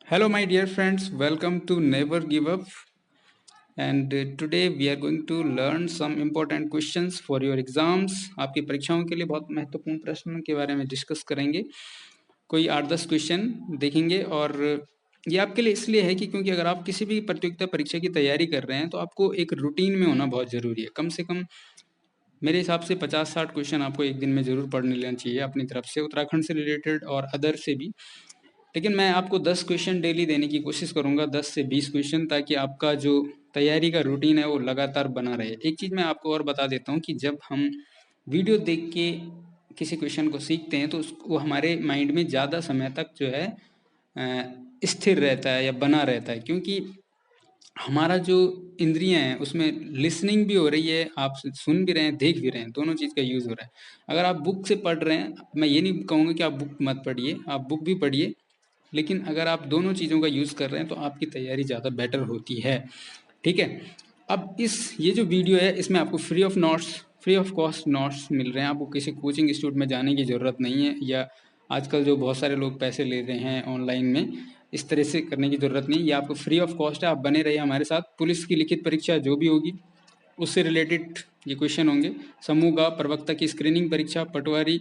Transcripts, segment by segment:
Hello, my dear friends. Welcome to Never Give Up. And today we are going to learn some important questions for your exams. आपकी परीक्षाओं के लिए बहुत महत्वपूर्ण प्रश्न के बारे में डिस्कस करेंगे. कोई 8-10 क्वेश्चन देखेंगे और ये आपके लिए इसलिए है कि क्योंकि अगर आप किसी भी प्रतियोगिता परीक्षा की तैयारी कर रहे हैं तो आपको एक रूटीन में होना बहुत ज़रूरी है. कम से कम मेरे हिसाब से 50-60 क्वेश्चन आपको एक दिन में ज़रूर पढ़ लेना चाहिए अपनी तरफ से, उत्तराखंड से रिलेटेड और अदर से भी. लेकिन मैं आपको 10 क्वेश्चन डेली देने की कोशिश करूंगा, 10 से 20 क्वेश्चन, ताकि आपका जो तैयारी का रूटीन है वो लगातार बना रहे. एक चीज़ मैं आपको और बता देता हूँ कि जब हम वीडियो देख के किसी क्वेश्चन को सीखते हैं तो वो हमारे माइंड में ज़्यादा समय तक जो है स्थिर रहता है या बना रहता है, क्योंकि हमारा जो इंद्रियां हैं उसमें लिसनिंग भी हो रही है, आप सुन भी रहे हैं, देख भी रहे हैं, दोनों चीज़ का यूज़ हो रहा है. अगर आप बुक से पढ़ रहे हैं, मैं ये नहीं कहूँगा कि आप बुक मत पढ़िए, आप बुक भी पढ़िए, लेकिन अगर आप दोनों चीज़ों का यूज़ कर रहे हैं तो आपकी तैयारी ज़्यादा बेटर होती है. ठीक है. अब ये जो वीडियो है इसमें आपको फ्री ऑफ कॉस्ट नोट्स मिल रहे हैं. आपको किसी कोचिंग इंस्टीट्यूट में जाने की ज़रूरत नहीं है, या आजकल जो बहुत सारे लोग पैसे ले रहे हैं ऑनलाइन में, इस तरह से करने की ज़रूरत नहीं. ये आपको फ्री ऑफ कॉस्ट है. आप बने रहिए हमारे साथ. पुलिस की लिखित परीक्षा जो भी होगी उससे रिलेटेड ये क्वेश्चन होंगे. समूह का प्रवक्ता की स्क्रीनिंग परीक्षा, पटवारी,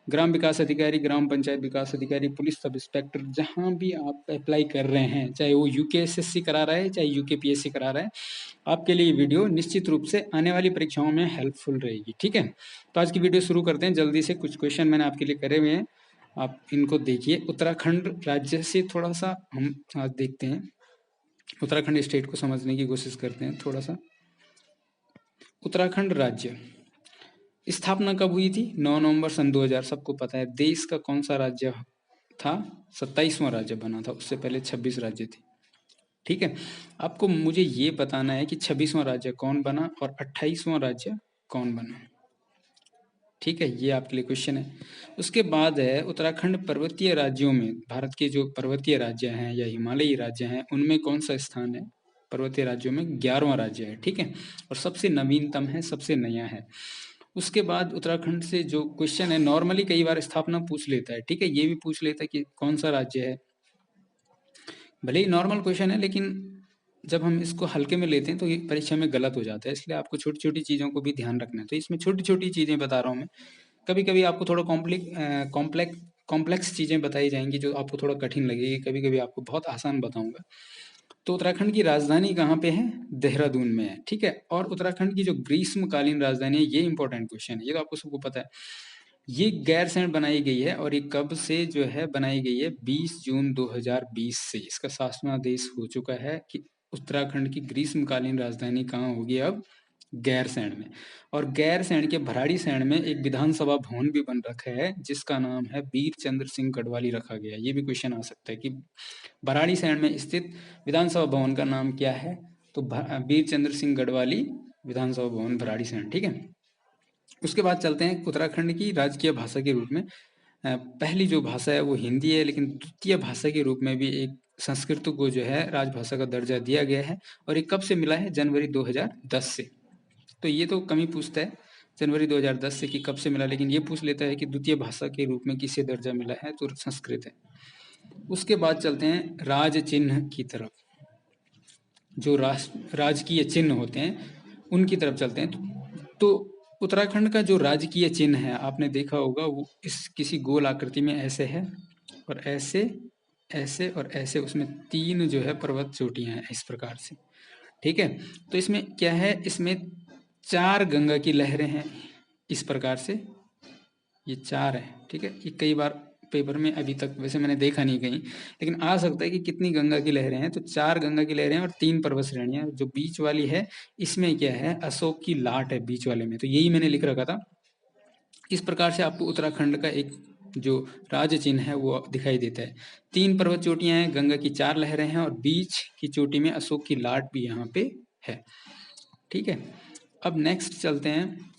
ग्राम विकास अधिकारी, ग्राम पंचायत विकास अधिकारी, पुलिस सब इंस्पेक्टर, जहाँ भी आप अप्लाई कर रहे हैं, चाहे वो यूकेएसएससी करा रहा है चाहे यूकेपीएससी करा रहा है, आपके लिए ये वीडियो निश्चित रूप से आने वाली परीक्षाओं में हेल्पफुल रहेगी. ठीक है. तो आज की वीडियो शुरू करते हैं जल्दी से. कुछ क्वेश्चन मैंने आपके लिए करे हुए हैं, आप इनको देखिए. उत्तराखंड राज्य से थोड़ा सा हम आज देखते हैं, उत्तराखंड स्टेट को समझने की कोशिश करते हैं थोड़ा सा. उत्तराखंड राज्य स्थापना कब हुई थी? 9 नवंबर सन 2000. सबको पता है. देश का कौन सा राज्य था? 27वां राज्य बना था. उससे पहले 26 राज्य थे. ठीक है. आपको मुझे ये बताना है कि 26वां राज्य कौन बना और 28वां राज्य कौन बना. ठीक है, ये आपके लिए क्वेश्चन है. उसके बाद है उत्तराखंड पर्वतीय राज्यों में, भारत के जो पर्वतीय राज्य हैं या हिमालयी राज्य हैं उनमें कौन सा स्थान है? पर्वतीय राज्यों में 11वां राज्य है. ठीक है. और सबसे नवीनतम है, सबसे नया है. उसके बाद उत्तराखंड से जो क्वेश्चन है, नॉर्मली कई बार स्थापना पूछ लेता है. ठीक है, ये भी पूछ लेता है कि कौन सा राज्य है. भले ही नॉर्मल क्वेश्चन है, लेकिन जब हम इसको हल्के में लेते हैं तो ये परीक्षा में गलत हो जाता है. इसलिए आपको छोटी छोटी चीज़ों को भी ध्यान रखना है. तो इसमें छोटी छोटी चीज़ें बता रहा हूँ मैं. कभी कभी आपको थोड़ा कॉम्प्लेक्स चीज़ें बताई जाएंगी जो आपको थोड़ा कठिन लगेगी, कभी कभी आपको बहुत आसान बताऊंगा. तो उत्तराखंड की राजधानी कहाँ पे है? देहरादून में है. ठीक है. और उत्तराखंड की जो ग्रीष्मकालीन राजधानी है, ये इंपॉर्टेंट क्वेश्चन है, ये तो आपको सबको पता है. ये गैरसैंण बनाई गई है और ये कब से जो है बनाई गई है? 20 जून 2020 से इसका शासनादेश हो चुका है कि उत्तराखंड की ग्रीष्मकालीन राजधानी कहाँ होगी अब? गैरसैंण में. और गैरसैंण के भराड़ीसैंण में एक विधानसभा भवन भी बन रखा है जिसका नाम है वीर चंद्र सिंह गढ़वाली रखा गया. ये भी क्वेश्चन आ सकता है कि भराड़ीसैंण में स्थित विधानसभा भवन का नाम क्या है? तो वीर चंद्र सिंह गढ़वाली विधानसभा भवन, भराड़ीसैंण. ठीक है. उसके बाद चलते हैं उत्तराखंड की राजकीय भाषा के रूप में. पहली जो भाषा है वो हिंदी है, लेकिन द्वितीय भाषा के रूप में भी एक संस्कृत को जो है राजभाषा का दर्जा दिया गया है. और ये कब से मिला है? जनवरी 2010 से. तो ये तो कम ही पूछता है जनवरी 2010 से कि कब से मिला, लेकिन ये पूछ लेता है कि द्वितीय भाषा के रूप में किसे दर्जा मिला है, तो संस्कृत है. उसके बाद चलते हैं राज चिन्ह की तरफ. जो राजकीय चिन्ह होते हैं उनकी तरफ चलते हैं. तो उत्तराखंड का जो राजकीय चिन्ह है, आपने देखा होगा, वो इस किसी गोल आकृति में ऐसे है, और ऐसे, ऐसे और ऐसे. उसमें 3 जो है पर्वत चोटियां हैं इस प्रकार से. ठीक है. तो इसमें क्या है? इसमें 4 गंगा की लहरें हैं इस प्रकार से. ये 4 है. ठीक है. ये कई बार पेपर में अभी तक वैसे मैंने देखा नहीं कहीं, लेकिन आ सकता है कि कितनी गंगा की लहरें हैं. तो 4 गंगा की लहरें हैं और 3 पर्वत श्रेणियां. जो बीच वाली है इसमें क्या है? अशोक की लाट है बीच वाले में. तो यही मैंने लिख रखा था. इस प्रकार से आपको उत्तराखंड का एक जो राज चिन्ह है वो दिखाई देता है. 3 पर्वत चोटियां हैं, गंगा की 4 लहरें हैं और बीच की चोटी में अशोक की लाट भी यहाँ पे है. ठीक है. अब नेक्स्ट चलते हैं.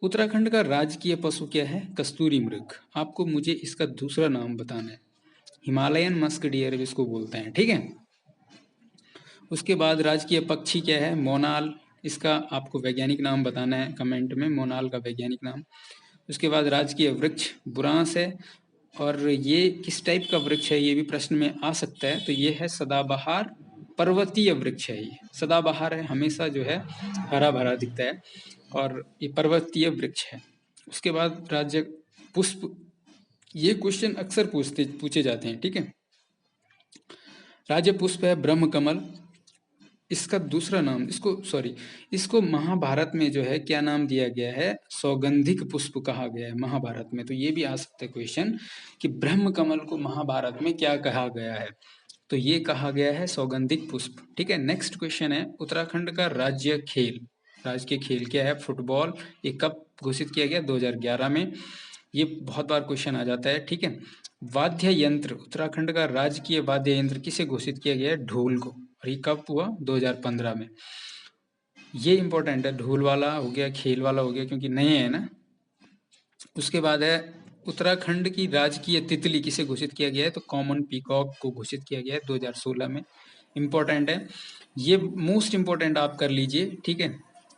उत्तराखंड का राजकीय पशु क्या है? कस्तूरी मृग. आपको मुझे इसका दूसरा नाम बताना है. हिमालयन मस्क डियर इसको बोलते हैं. ठीक है. उसके बाद राजकीय पक्षी क्या है? मोनाल. इसका आपको वैज्ञानिक नाम बताना है कमेंट में, मोनाल का वैज्ञानिक नाम. उसके बाद राजकीय वृक्ष बुरांस है. और ये किस टाइप का वृक्ष है, ये भी प्रश्न में आ सकता है। तो ये है सदाबहार पर्वतीय वृक्ष है। ये सदाबहार है, हमेशा जो है हरा भरा दिखता है, और ये पर्वतीय वृक्ष है। उसके बाद राज्य पुष्प, ये क्वेश्चन अक्सर पूछे जाते हैं, ठीक है। राज्य पुष्प है ब्रह्म कमल। इसका दूसरा नाम, इसको महाभारत में जो है क्या नाम दिया गया है, सौगंधिक पुष्प कहा गया है महाभारत में। तो ये भी आ सकता है क्वेश्चन कि ब्रह्म कमल को महाभारत में क्या कहा गया है, तो ये कहा गया है सौगंधिक पुष्प, ठीक है। नेक्स्ट क्वेश्चन है उत्तराखंड का राज्य खेल, राजकीय खेल क्या है, फुटबॉल। ये कब घोषित किया गया, 2011 में। ये बहुत बार क्वेश्चन आ जाता है, ठीक है। वाद्य यंत्र, उत्तराखंड का राजकीय वाद्य यंत्र किसे घोषित किया गया है, ढोल को, और ये कब हुआ, 2015 में। ये इंपॉर्टेंट है, ढोल वाला हो गया, खेल वाला हो गया, क्योंकि नए है ना। उसके बाद है उत्तराखंड की राजकीय तितली किसे घोषित किया गया है, तो कॉमन पीकॉक को घोषित किया गया है 2016 में। इंपॉर्टेंट है, ये मोस्ट इंपॉर्टेंट आप कर लीजिए, ठीक है,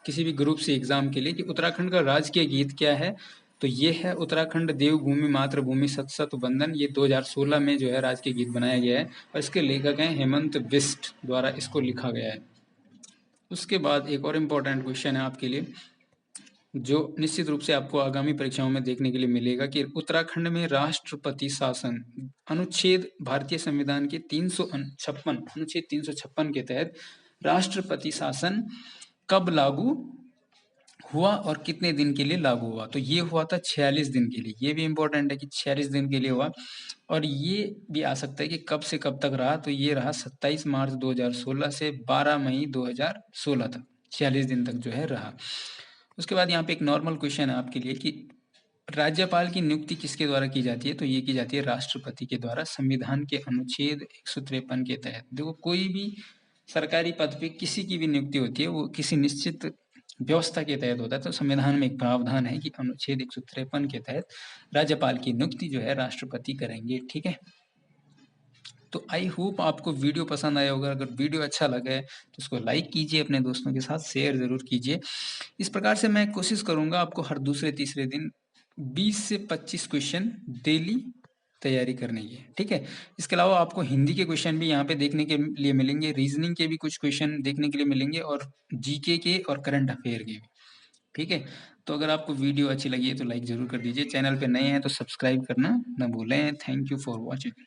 किसी भी ग्रुप से एग्जाम के लिए, कि उत्तराखंड का राजकीय गीत क्या है। तो ये है उत्तराखंड देवभूमि मातृभूमि सत सत वंदन। ये 2016 में जो है राजकीय गीत बनाया गया है, और इसके लेखक हैं हेमंत बिष्ट द्वारा इसको लिखा गया है। उसके बाद एक और इम्पोर्टेंट क्वेश्चन है आपके लिए, जो निश्चित रूप से आपको आगामी परीक्षाओं में देखने के लिए मिलेगा, कि उत्तराखंड में राष्ट्रपति शासन अनुच्छेद, भारतीय संविधान के 356 अनुच्छेद 356 के तहत राष्ट्रपति शासन कब लागू हुआ और कितने दिन के लिए लागू हुआ। तो ये हुआ था 46 दिन के लिए। ये भी इंपॉर्टेंट है कि 46 दिन के लिए हुआ। और ये भी आ सकता है कि कब से कब तक रहा, तो ये रहा 27 मार्च 2016 से 12 मई 2016 तक, 46 दिन तक जो है रहा। उसके बाद यहाँ पे एक नॉर्मल क्वेश्चन है आपके लिए, कि राज्यपाल की नियुक्ति किसके द्वारा की जाती है, तो ये की जाती है राष्ट्रपति के द्वारा, संविधान के अनुच्छेद 153 के तहत। देखो, कोई भी सरकारी पद पे किसी की भी नियुक्ति होती है, वो किसी निश्चित व्यवस्था के तहत होता है। तो संविधान में एक प्रावधान है कि अनुच्छेद 153 के तहत राज्यपाल की नियुक्ति जो है राष्ट्रपति करेंगे, ठीक है। तो आई होप आपको वीडियो पसंद आया होगा। अगर वीडियो अच्छा लगा है तो उसको लाइक कीजिए, अपने दोस्तों के साथ शेयर जरूर कीजिए। इस प्रकार से मैं कोशिश करूंगा आपको हर दूसरे तीसरे दिन 20 से 25 क्वेश्चन डेली तैयारी करने की, ठीक है। इसके अलावा आपको हिंदी के क्वेश्चन भी यहाँ पे देखने के लिए मिलेंगे, रीजनिंग के भी कुछ क्वेश्चन देखने के लिए मिलेंगे, और जीके के और करंट अफेयर के भी, ठीक है। तो अगर आपको वीडियो अच्छी लगी है तो लाइक जरूर कर दीजिए, चैनल पे नए हैं तो सब्सक्राइब करना ना भूलें। Thank you for watching.